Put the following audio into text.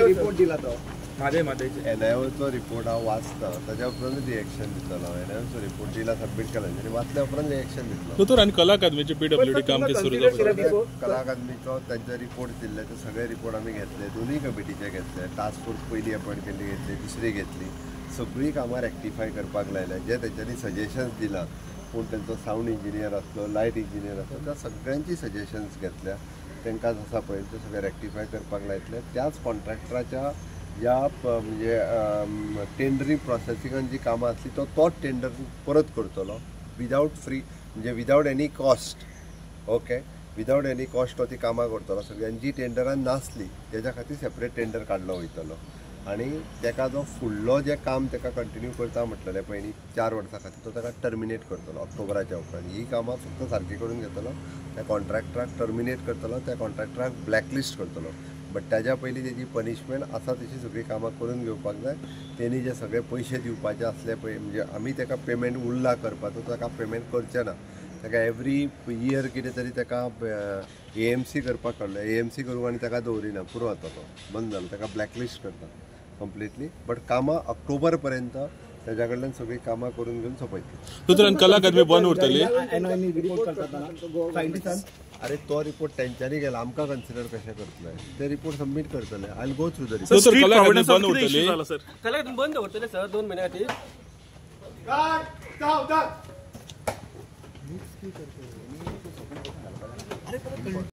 Report दिला तो एनआयओचो report हांव वाचता ताच्या उपरांत रिएक्शन दितलो. एनआयओचो रिपोर्ट दिला सबमीट केला आनी वाचल्या उपरांत रिएक्शन दितलो. दोतोर आनी कला अकादमीचे पीडब्ल्यूडी काम कितें सुरू जाता? कला अकादमीचो तांचे रिपोर्ट दिल्ले ते सगळे रिपोर्ट आमी घेतले. दोनूय कमिटीचे घेतले. टास्क फोर्स पयली अपॉयंट केल्ली घेतली, दुसरी घेतली. सगळीं कामां रेक्टिफाय करपाक लायल्या. जे तेंच्यांनी सजेशन्स दिला, पूण तेंचो सावंड इंजिनियर आसलो, लायट इंजिनियर आसलो, त्या सगळ्यांची सजेशन्स घेतल्या. तांकां आसा पळय ते सगळे रेक्टिफाय करपाक लायतले. त्याच कॉन्ट्रॅक्टराच्या ज्या म्हणजे टेंडरींग प्रोसेसिंगान जी कामां आसली तोच टेंडर परत करतलो विदावट फ्री, म्हणजे without any cost. Okay, without any cost तो ती कामां करतलो. सगळ्यांची टेंडरान नासली तेज्या खातीर सेपरेट टेंडर काडलो वयतलो. आनी तेका जो फुडलो जे काम तेका कंटिन्यू करता म्हटलेलें पयलीं 4 वर्सां खातीर तो तेका टर्मिनेट करतलो ऑक्टोबराच्या उपरांत. ही कामां फक्त सारकी करून घेतलो, त्या कॉन्ट्रॅक्टराक टर्मिनेट करतलो, त्या कॉन्ट्रॅक्टराक ब्लॅकलिस्ट करतलो. बट ताज्या पयलीं तेजी पनिशमेंट आसा तशी सगळीं कामां करून घेवपाक जाय. तेणी जे सगळे पयशे दिवपाचे आसले पळय, म्हणजे आमी तेका पेमेंट उरला करपाचो, ताका पेमेंट करचें ना. ताका एवरी इयर कितें तरी ताका AMC करपाक काडलो. AMC करूंक आनी ताका दवरिना, पुरो जाता तो बंद जालो. ताका ब्लॅकलिस्ट करता कंप्लिटली. बट कामां ऑक्टोबर पर्यंत तेज्या कडल्यान सगळीं कामां करून घेवन सोंपयतली. दोतोर कला अकादमी बंद उरतली? अरे तो रिपोर्ट तेंच्यांनी केला, आमकां कन्सिडर कशें करतले? ते रिपोर्ट सबमीट करतले. I will go through the report. दोतोर कला अकादमी बंद उरतली? कला अकादमी बंद उरतले सर 2 महिन्या खातीर.